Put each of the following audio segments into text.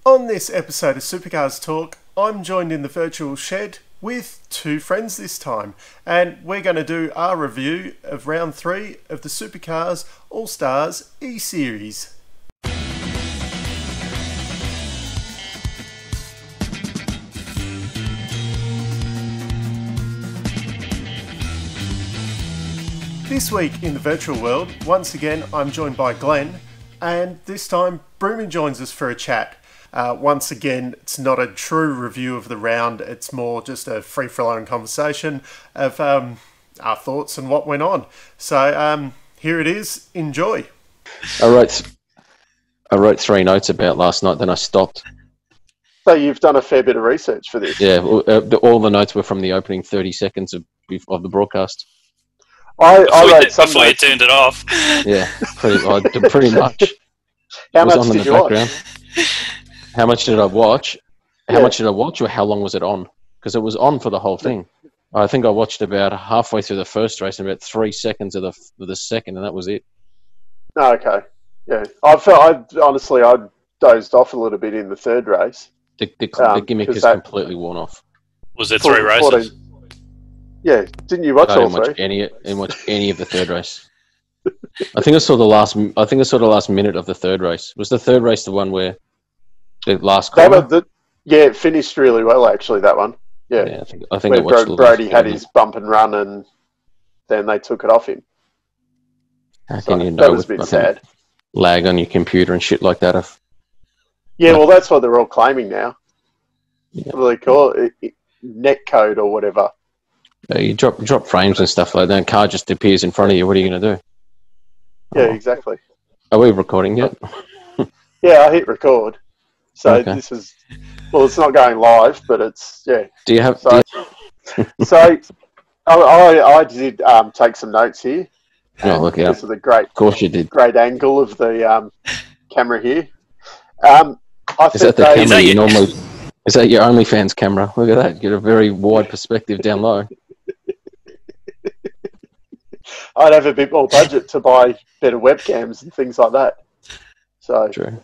On this episode of Supercars Talk, I'm joined in the virtual shed with two friends this time, and we're going to do our review of round 3 of the Supercars All Stars eSeries. This week in the virtual world, once again I'm joined by Glenn, and this time Broomy joins us for a chat. Once again, it's not a true review of the round, it's more just a free-flowing conversation of our thoughts and what went on. So here it is, enjoy. I wrote 3 notes about last night, then I stopped. So you've done a fair bit of research for this? Yeah, all the notes were from the opening 30 seconds of the broadcast. I wrote some before notes. You turned it off. Yeah, pretty much. How much did you watch? How much did I watch? How much did I watch, or how long was it on? Because it was on for the whole thing. I think I watched about halfway through the first race and about 3 seconds of the second, and that was it. Oh, okay. Yeah, I honestly dozed off a little bit in the third race. The gimmick is completely worn off. Was there 3 races? 14. Yeah, didn't you watch all 3? I didn't watch any of the third race. I think I saw the last minute of the third race. Was the third race the one where the last corner? It finished really well actually. That one. Yeah, I think where Brodie had his bump and run, and then they took it off him. How can you know? That was a bit sad. Lag on your computer and shit like that. Well, that's what they're all claiming now. Yeah. What do they call it? Netcode or whatever. You drop frames and stuff like that, and car just appears in front of you. What are you going to do? Yeah, exactly. Are we recording yet? Yeah, I hit record. So okay. This is... Well, it's not going live, but it's... Yeah. Do you have... So I did take some notes here. Oh, look out. This is a great... Of course you did. Great angle of the camera here. Is that the camera you normally... Is that your OnlyFans camera? Look at that. You get a very wide perspective down low. I'd have a bit more budget to buy better webcams and things like that. So true.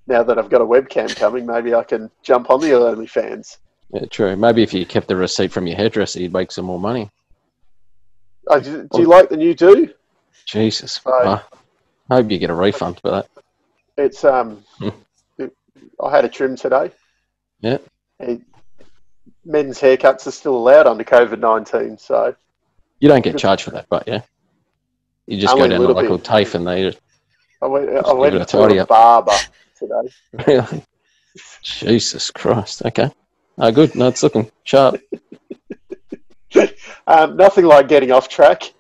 Now that I've got a webcam coming, maybe I can jump on the OnlyFans. Yeah, true. Maybe if you kept the receipt from your hairdresser, you'd make some more money. Do you like the new do? Jesus. I hope you get a refund for that. It's I had a trim today. Yeah. Men's haircuts are still allowed under COVID-19, so... You don't get charged for that, but yeah. You just go down to local TAFE and they... I went to a barber today. Really? Jesus Christ. Okay. Oh, good. No, it's looking sharp. Nothing like getting off track.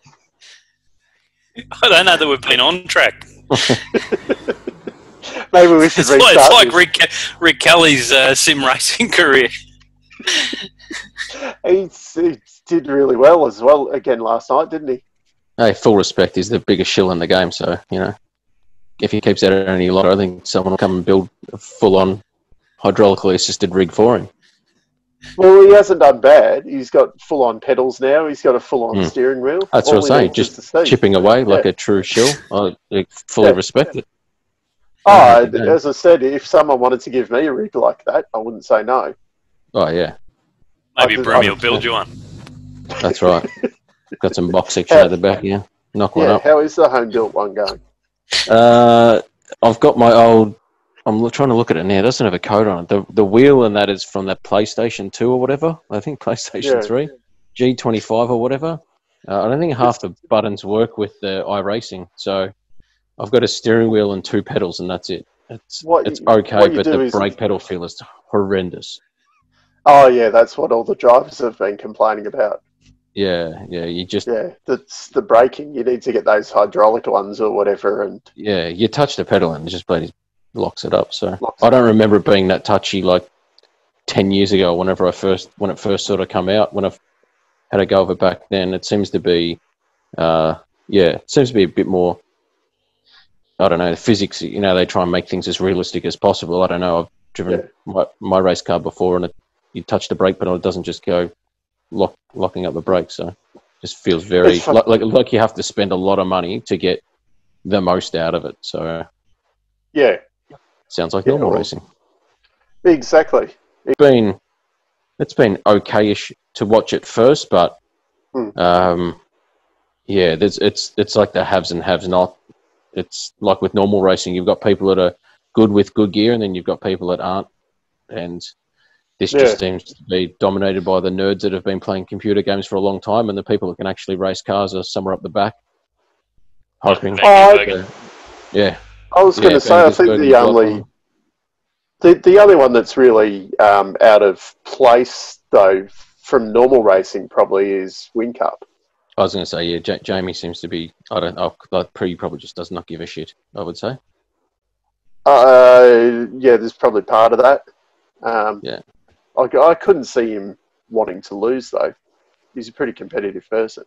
I don't know that we've been on track. Maybe we should restart. It's like Rick Kelly's sim racing career. He did really well as well again last night, didn't he? Hey, full respect. He's the biggest shill in the game, so, you know, if he keeps at it any longer, I think someone will come and build a full-on hydraulically assisted rig for him. Well, he hasn't done bad. He's got full-on pedals now. He's got a full-on steering wheel. That's what I'm saying. Just chipping away like a true shill. I fully respect it. As I said, if someone wanted to give me a rig like that, I wouldn't say no. Oh, yeah. Maybe Broomy will build you one. That's right. Got some box section at the back, yeah. Knock one up. How is the home-built one going? I've got my old... I'm trying to look at it now. It doesn't have a code on it. The wheel and that is from that PlayStation 2 or whatever. I think PlayStation 3. G25 or whatever. I don't think half the buttons work with the iRacing. So I've got a steering wheel and 2 pedals and that's it. It's okay, but the brake pedal feel is horrendous. Oh, yeah, that's what all the drivers have been complaining about. Yeah, you just... Yeah, that's the braking. You need to get those hydraulic ones or whatever. And yeah, you touch the pedal and it just bloody locks it up. So I don't remember it being that touchy like 10 years ago when it first sort of come out, when I had a go of it back then. It seems to be, it seems to be a bit more, I don't know, the physics, you know, they try and make things as realistic as possible. I don't know, I've driven my race car before and you touch the brake pedal, it doesn't just go locking up the brakes. So it just feels very, like you have to spend a lot of money to get the most out of it. So yeah. Sounds like Yeah, normal well, racing. Exactly. It's been okay-ish to watch at first, but yeah, it's like the haves and haves not. It's like with normal racing, you've got people that are good with good gear, and then you've got people that aren't. And this just seems to be dominated by the nerds that have been playing computer games for a long time, and the people that can actually race cars are somewhere up the back, hoping. Yeah. I was going to say, I think the only one that's really out of place, though, from normal racing probably is Win Cup. I was going to say, yeah, Jamie seems to be, he probably just does not give a shit, I would say. Yeah, there's probably part of that. Yeah. I couldn't see him wanting to lose, though. He's a pretty competitive person.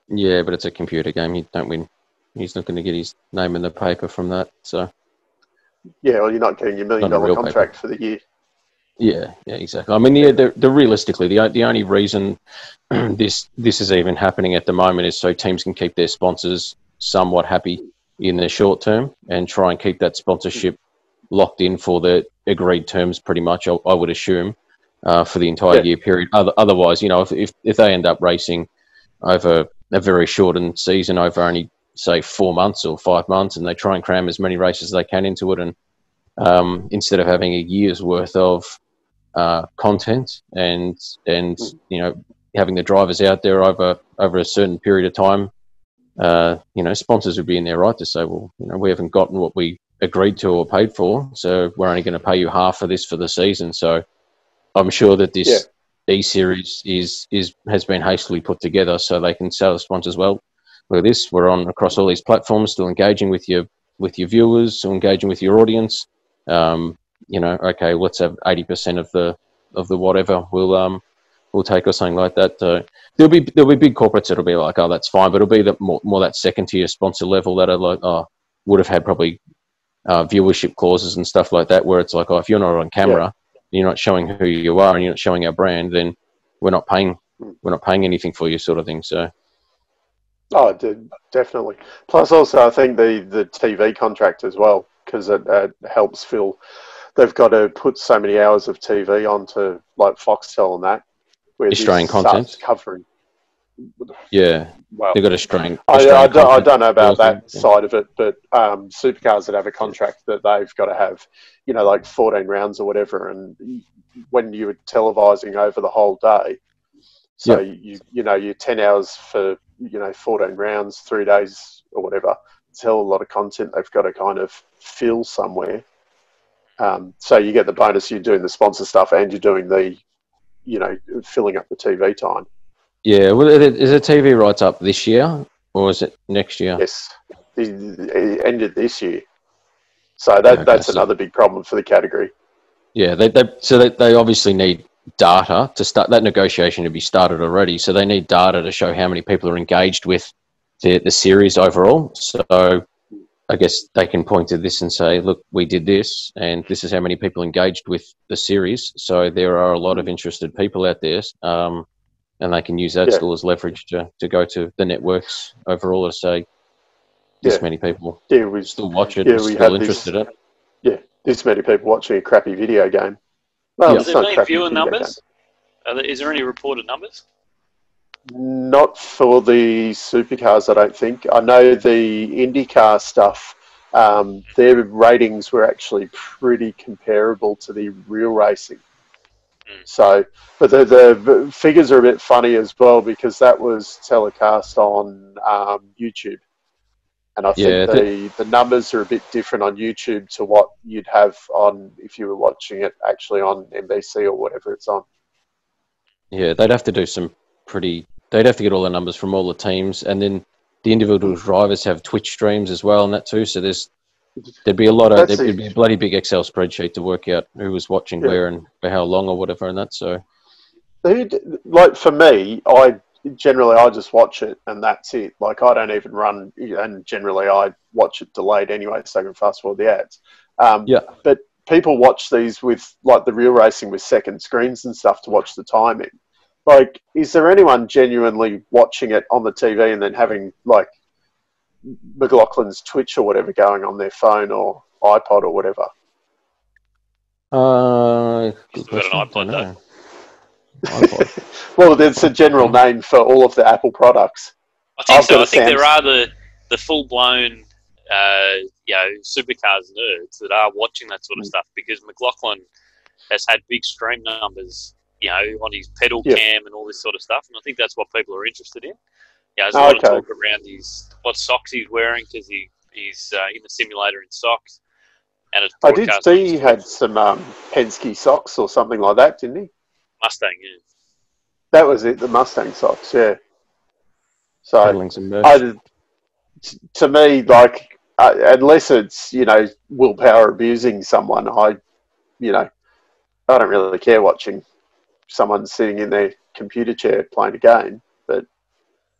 Yeah, but it's a computer game. You don't win. He's not going to get his name in the paper from that, so... Yeah, well, you're not getting your $1 million contract for the year. Yeah, exactly. I mean, the realistically, the only reason this is even happening at the moment is so teams can keep their sponsors somewhat happy in the short term and try and keep that sponsorship locked in for the agreed terms, pretty much. I would assume for the entire year period. Otherwise, you know, if they end up racing over a very shortened season, over only say 4 months or 5 months, and they try and cram as many races as they can into it, and instead of having a year's worth of content and you know, having the drivers out there over a certain period of time, you know, sponsors would be in their right to say, well, you know, we haven't gotten what we agreed to or paid for, so we're only going to pay you half of this for the season. So I'm sure that this eSeries has been hastily put together so they can sell the sponsors, well, look at this, we're on across all these platforms, still engaging with your viewers, still engaging with your audience. You know, okay, let's have 80% of the whatever we'll take, or something like that. There'll be big corporates that'll be like, oh, that's fine, but it'll be that more that second tier sponsor level that are like, oh, would have had probably viewership clauses and stuff like that, where it's like, oh, if you're not on camera, and you're not showing who you are, and you're not showing our brand, then we're not paying anything for you, sort of thing. So. Oh, definitely. Plus, also, I think the TV contract as well, because it helps fill. They've got to put so many hours of TV onto like Foxtel and that. Where Australian content covering. Yeah, well, they've got Australian. I don't know about that side of it, but supercars that have a contract that they've got to have, you know, like 14 rounds or whatever, and when you're televising over the whole day, so you know you're 10 hours for 14 rounds, 3 days or whatever. It's a hell of a lot of content they've got to kind of fill somewhere. So you get the bonus, you're doing the sponsor stuff and you're doing the, filling up the TV time. Yeah, well, is the TV rights up this year or is it next year? Yes, it ended this year. So that's another big problem for the category. Yeah, they obviously need data to start that negotiation to be started already. So they need data to show how many people are engaged with the series overall. So I guess they can point to this and say, look, we did this, and this is how many people engaged with the series. So there are a lot of interested people out there, and they can use that still as leverage to go to the networks overall to say this many people still watch it, still interested in it. Yeah, this many people watching a crappy video game. Well, Has there been viewer numbers? Is there any reported numbers? Not for the supercars, I don't think. I know the IndyCar stuff, their ratings were actually pretty comparable to the real racing. So, but the figures are a bit funny as well because that was telecast on YouTube. And I think the numbers are a bit different on YouTube to what you'd have on if you were watching it actually on NBC or whatever it's on. Yeah, they'd have to do they'd have to get all the numbers from all the teams, and then the individual drivers have Twitch streams as well and that too. So there'd be a bloody big Excel spreadsheet to work out who was watching where and for how long or whatever and that. So, like for me, I just watch it and that's it. Like I don't even run, and generally I watch it delayed anyway, so I can fast forward the ads. But people watch these with like the real racing with second screens and stuff to watch the timing. Like, is there anyone genuinely watching it on the TV and then having like McLaughlin's Twitch or whatever going on their phone or iPod or whatever? Good Still got question. an iPod, Dunno. iPod. Well, there's a general name for all of the Apple products. I think I've so. got I a think there Samsung. are the full blown, supercars nerds that are watching that sort of stuff, because McLaughlin has had big stream numbers, on his pedal Yeah. cam and all this sort of stuff, and I think that's what people are interested in. There's a lot of Okay. talk around what socks he's wearing, because he's in the simulator in socks, and it's I did broadcast on see his he Twitch. had some Penske socks or something like that, didn't he? Mustang, yeah. That was it, the Mustang socks, yeah. So, Peddling some merch. to me, like, unless it's, willpower abusing someone, I don't really care watching someone sitting in their computer chair playing a game. But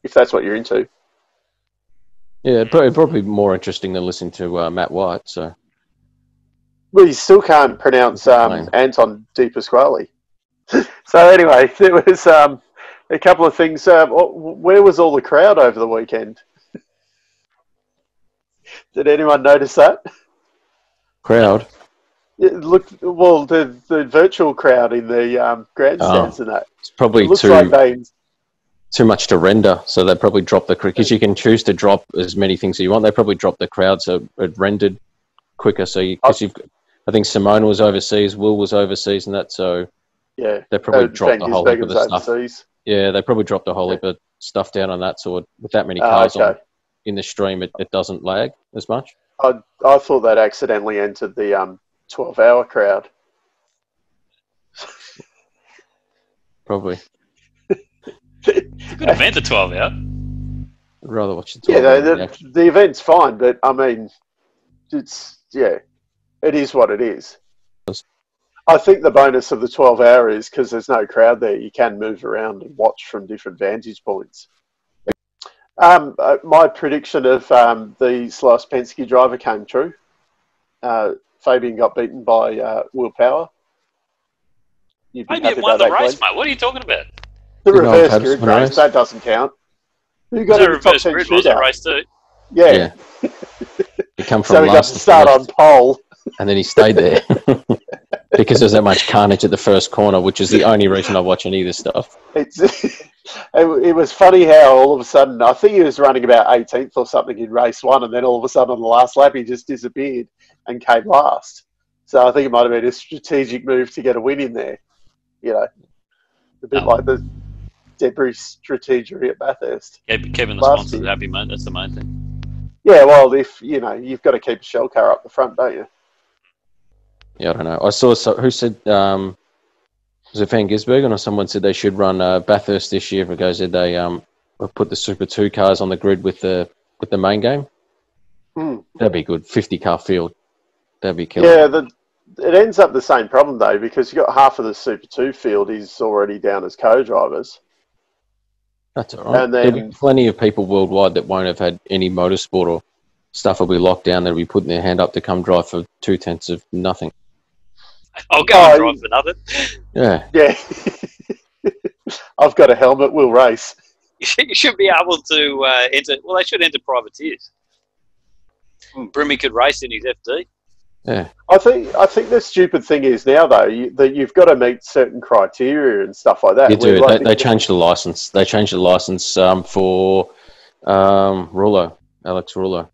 if that's what you're into. Yeah, probably more interesting than listening to Matt White. So. Well, you still can't pronounce Anton Di Pasquale. So anyway, there was a couple of things. Where was all the crowd over the weekend? Did anyone notice that? Crowd? It looked, well, the virtual crowd in the grandstands and that. It's probably It looks like too much to render, so they probably drop the because you can choose to drop as many things as you want. They probably dropped the crowd so it rendered quicker. So I think Simone was overseas, Will was overseas, and that. So yeah, they probably dropped a whole heap of the stuff. Overseas. Yeah, they probably dropped a whole heap of stuff down on that. So with that many cars on in the stream, it doesn't lag as much. I thought that accidentally entered the 12-hour crowd. Probably. It's a good event, the 12 hour. I'd rather watch the 12 hour. The event's fine, but I mean, it is what it is. I think the bonus of the 12-hour is because there's no crowd there, you can move around and watch from different vantage points. My prediction of the slowest Penske driver came true. Fabian got beaten by Will Power. Fabian won the race, mate. What are you talking about? The reverse grid race, that doesn't count. Who got a reverse grid was a race too? Yeah. He come from so he got to start on pole. And then he stayed there. Because there's that much carnage at the first corner, which is the only reason I watch any of this stuff. It was funny how all of a sudden, I think he was running about 18th or something in race one, and then all of a sudden on the last lap he just disappeared and came last. So I think it might have been a strategic move to get a win in there. A bit like the debris strategy at Bathurst. Yeah, keeping the sponsors happy, mate. That's the main thing. Yeah, well, if you've got to keep a shell car up the front, don't you? Yeah, I don't know. I saw who said was it Van Gisbergen or someone said they should run Bathurst this year because they put the Super 2 cars on the grid with the main game. That'd be good. 50-car field. That'd be killer. Yeah, it ends up the same problem though, because you got half of the Super 2 field is already down as co-drivers. That's all right. And then, there'll be plenty of people worldwide that won't have had any motorsport or stuff will be locked down. They'll be putting their hand up to come drive for 2/10 of nothing. I'll go and drive for nothing. Yeah. Yeah. I've got a helmet, we'll race. You should be able to enter. Well, they should enter privateers. Broomy could race in his FD. Yeah. I think the stupid thing is now though that you've got to meet certain criteria and stuff like that. You do. They changed the license. They changed the license for Rullo, Alex Rullo.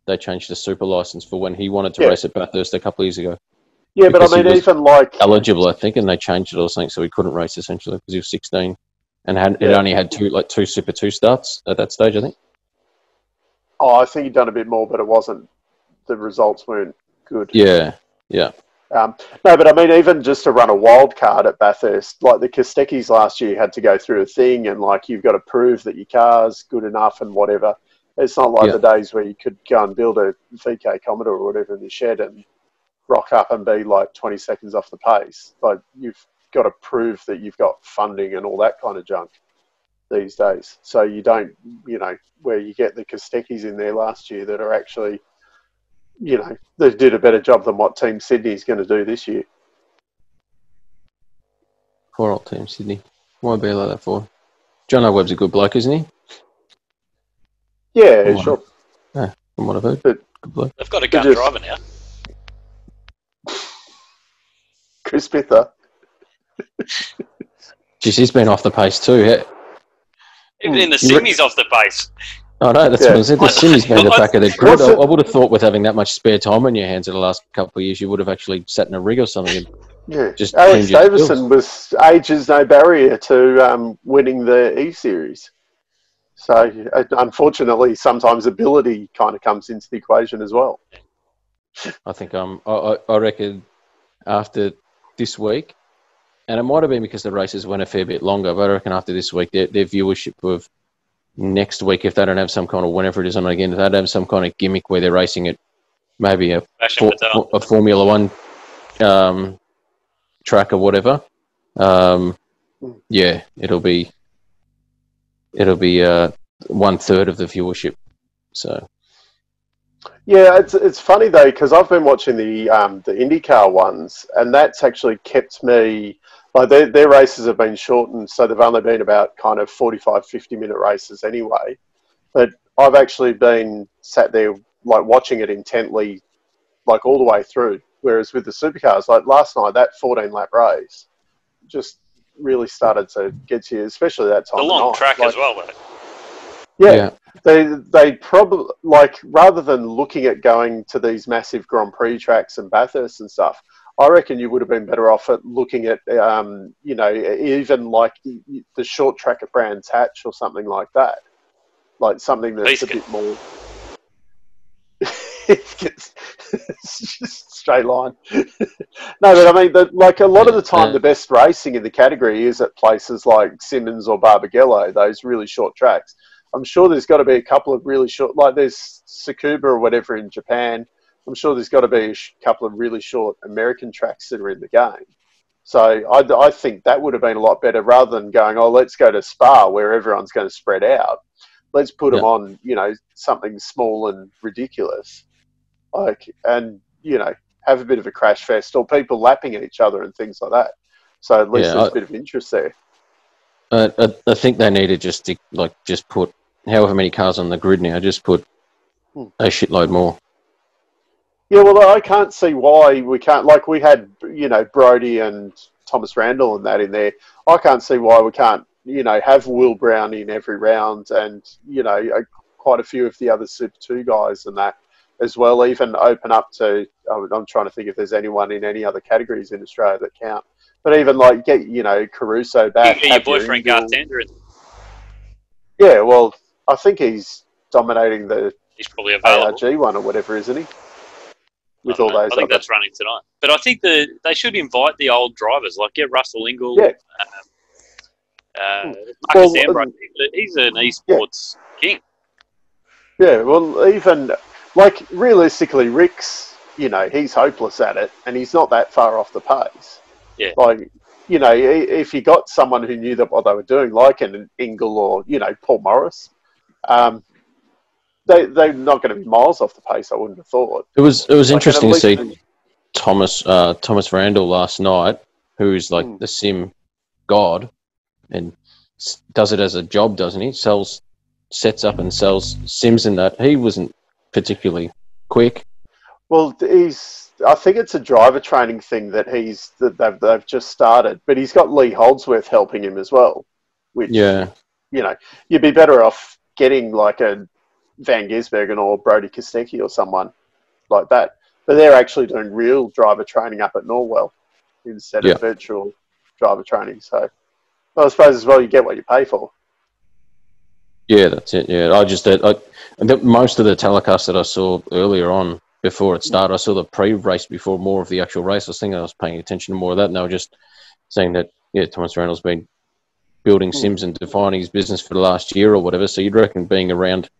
They changed the super license for when he wanted to race at Bathurst a couple of years ago. Yeah, but I mean, even like eligible, I think, and they changed it or something, so he couldn't race essentially because he was 16, and it only had two Super 2 starts at that stage, I think. Oh, I think he'd done a bit more, but it wasn't. The results weren't good. Yeah. No, but I mean, even just to run a wild card at Bathurst, like the Kostekis last year had to go through a thing, and like you've got to prove that your car's good enough and whatever. It's not like the days where you could go and build a VK Commodore or whatever in the shed and rock up and be like 20 seconds off the pace. Like you've got to prove that you've got funding and all that kind of junk these days. So you don't, where you get the Kostekis in there last year that are actually, they did a better job than what Team Sydney's going to do this year. Poor old Team Sydney. Won't be like that for. Jono Webb's a good bloke, isn't he? Yeah, sure. Yeah, from what I've heard. But Good bloke. They've got a gun driver now. Chris Pither. Jeez, he's been off the pace too. Yeah. Even in the sim, he's off the pace. I know, that's what I said. The sim has been the back of the grid. I would have thought with having that much spare time on your hands in the last couple of years, you would have actually sat in a rig or something. And just Alex Davison was ages no barrier to winning the eSeries. So, unfortunately, sometimes ability kind of comes into the equation as well. I think I reckon after this week, and it might have been because the races went a fair bit longer, but I reckon after this week, their viewership of next week, if they don't have some kind of, whenever it is on again, if they don't have some kind of gimmick where they're racing it, maybe a Formula One track or whatever, yeah, it'll be 1/3 of the viewership. So yeah, it's funny though, because I've been watching the IndyCar ones, and that's actually kept me. Like their races have been shortened, so they've only been about kind of 45, 50-minute races anyway. But I've actually been sat there like watching it intently, like all the way through. Whereas with the supercars, like last night, that 14-lap race just really started to get to you, especially that time. The long track as well, wasn't Yeah. it? They probably, like, rather than looking at going to these massive Grand Prix tracks and Bathurst and stuff, I reckon you would have been better off at looking at, you know, even like the short track at Brands Hatch or something like that. Like something that's a bit more... it's just straight line. No, but I mean, like a lot of the time, the best racing in the category is at places like Simmons or Barbagallo, those really short tracks. I'm sure there's got to be a couple of really short, like there's Tsukuba or whatever in Japan. I'm sure there's got to be a couple of really short American tracks that are in the game. So I think that would have been a lot better rather than going, oh, let's go to Spa where everyone's going to spread out. Let's put them on, you know, something small and ridiculous. Like, and, you know, have a bit of a crash fest or people lapping each other and things like that. So at least there's a bit of interest there. I think they need to just put however many cars on the grid now, just put a shitload more. Yeah, well, I can't see why we can't, like we had, you know, Brodie and Thomas Randall and that in there. I can't see why we can't, you know, have Will Brown in every round and, you know, quite a few of the other Super 2 guys and that as well, even open up to, I'm trying to think if there's anyone in any other categories in Australia that count. But even like get, you know, Caruso back. You get your boyfriend Gartender in. Yeah, well, I think he's dominating the He's probably available. ARG one or whatever, isn't he? With all those, I think that's running tonight. But I think they should invite the old drivers, like get Russell Ingall, Marcus Ambrose. He's an esports king. Yeah, well, even like realistically, Rick's, you know, he's hopeless at it, and he's not that far off the pace. Yeah, like, you know, if you got someone who knew that what they were doing, like an Ingall or, you know, Paul Morris, they're not going to be miles off the pace, I wouldn't have thought. It was interesting to see Thomas Randall last night, who's like the sim god, and does it as a job, doesn't he? Sets up and sells sims in that. He wasn't particularly quick. Well, I think it's a driver training thing that they've just started, but he's got Lee Holdsworth helping him as well, which, you know, you'd be better off getting like a Van Gisbergen or Brodie Kostecki or someone like that. But they're actually doing real driver training up at Norwell instead of virtual driver training. So I suppose as well you get what you pay for. Yeah, that's it. Yeah, most of the telecasts that I saw earlier on before it started, I saw the pre-race before more of the actual race. I was paying attention to more of that, and they were just saying that Thomas Randall's been building sims and defining his business for the last year or whatever. So you'd reckon being around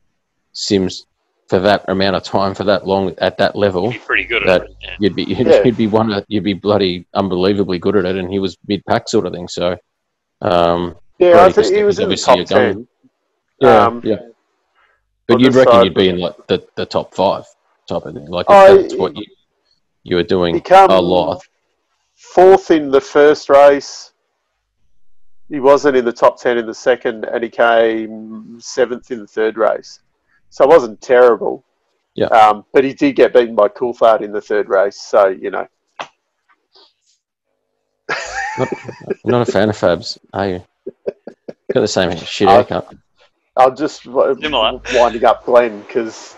sims for that amount of time, for that long, at that level, you'd be pretty good at it. Yeah. You'd be bloody unbelievably good at it, and he was mid-pack sort of thing. So, I think he was in the top 10. Yeah. But you'd reckon you'd be in like the top 5 type of thing. Like if that's what you were doing a lot. 4th in the first race. He wasn't in the top 10 in the second, and he came 7th in the third race. So it wasn't terrible. Yeah. But he did get beaten by Coulthard in the third race, so, you know. Not a fan of Fabs, are you? Got the same shit haircut. I'm just winding up Glenn because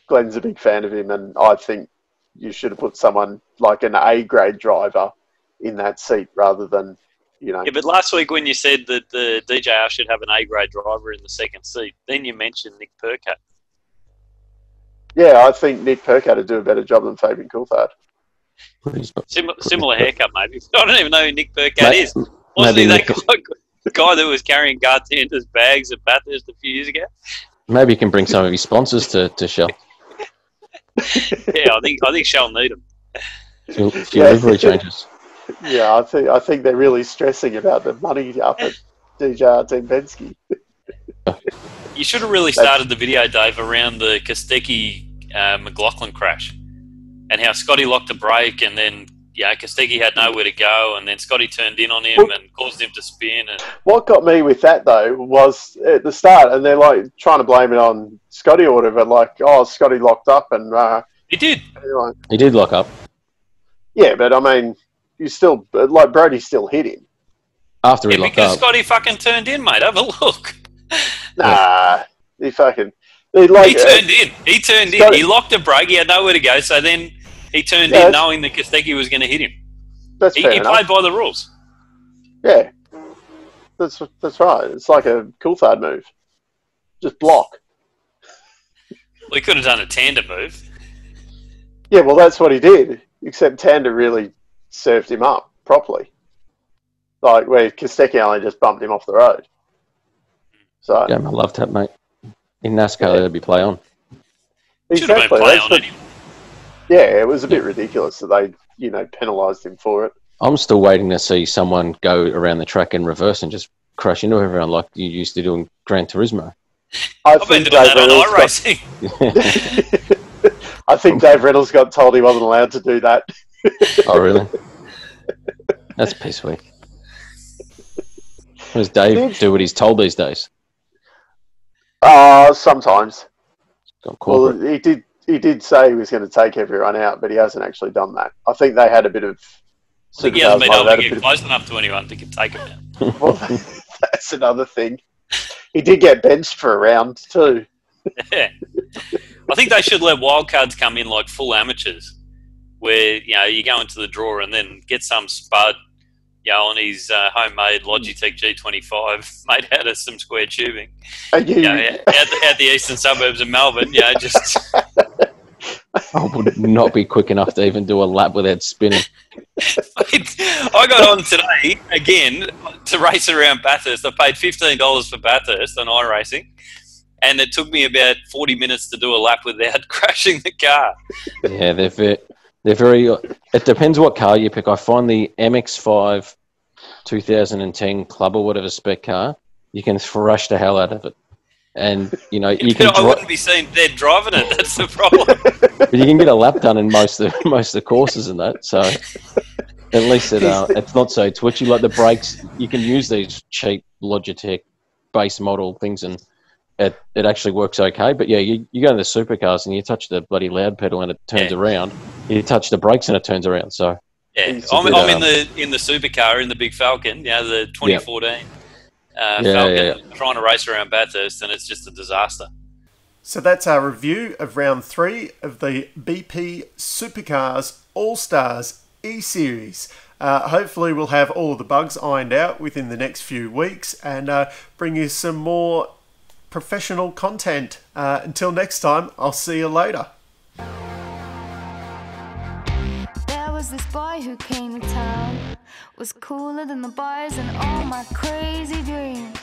Glenn's a big fan of him, and I think you should have put someone like an A-grade driver in that seat rather than, you know. Yeah, but last week when you said that the DJR should have an A-grade driver in the second seat, then you mentioned Nick Percat. Yeah, I think Nick Percat would do a better job than Fabian Coulthard. Similar haircut, maybe. I don't even know who Nick Percat is. Wasn't he that guy that was carrying bartenders' bags at Bathurst a few years ago? Maybe he can bring some of his sponsors to Shell. Yeah, I think Shell need them. Few livery changes. Yeah, I think they're really stressing about the money up at DJR Team Penske. You should have really started the video, Dave, around the Kostecki McLaughlin crash and how Scotty locked a brake and then Kostecki had nowhere to go and then Scotty turned in on him and caused him to spin. And what got me with that, though, was at the start, and they're like trying to blame it on Scotty or whatever, like, oh, Scotty locked up and... he did. Anyway. He did lock up. Yeah, but I mean, you still... Like, Brodie still hit him. After he locked because up. Scotty fucking turned in, mate. Have a look. Nah, he fucking... He turned in. He turned Scotty, in. He locked a brake. He had nowhere to go. So then he turned in knowing that Kostecki was going to hit him. That's fair He played by the rules. Yeah. That's right. It's like a Coulthard move. Just block. Well, he could have done a tandem move. Yeah, well, that's what he did. Except Tander really served him up properly. Like, where Kostecki only just bumped him off the road. So, Yeah, I love that, mate. In NASCAR, that'd be play on. Should have been play on anyway. Yeah, it was a bit ridiculous that they, penalised him for it. I'm still waiting to see someone go around the track in reverse and just crash into everyone like you used to do in Gran Turismo. I've been doing that on iRacing. I think Dave Reynolds got told he wasn't allowed to do that. Oh, really? That's piss weak. Does Dave do what he's told these days? Sometimes. Well, he did say he was going to take everyone out, but he hasn't actually done that. I think they had a bit of... I think he hasn't been able to get close enough to anyone to take him out. Well, that's another thing. He did get benched for a round too. Yeah. I think they should let wildcards come in like full amateurs, where you go into the draw and then get some spud, on his homemade Logitech G25 made out of some square tubing, out the eastern suburbs of Melbourne. Just. I would not be quick enough to even do a lap without spinning. I got on today again to race around Bathurst. I paid $15 for Bathurst on iRacing, and it took me about 40 minutes to do a lap without crashing the car. Yeah, they're very. It depends what car you pick. I find the MX-5 2010 Club or whatever spec car, you can thrash the hell out of it. And, you can... I wouldn't be seen dead driving it. That's the problem. But you can get a lap done in most of the courses and that. So at least it's not so twitchy. Like the brakes, you can use these cheap Logitech base model things and it actually works okay. But yeah, you go to the supercars and you touch the bloody loud pedal and it turns around. You touch the brakes and it turns around. So yeah, I'm in the supercar in the big Falcon, the 2014. Falcon, trying to race around Bathurst, and it's just a disaster. So that's our review of round 3 of the BP Supercars All Stars eSeries. Hopefully we'll have all of the bugs ironed out within the next few weeks and bring you some more professional content. Until next time, I'll see you later. There was this boy who came to town, was cooler than the boys and all my crazy dreams.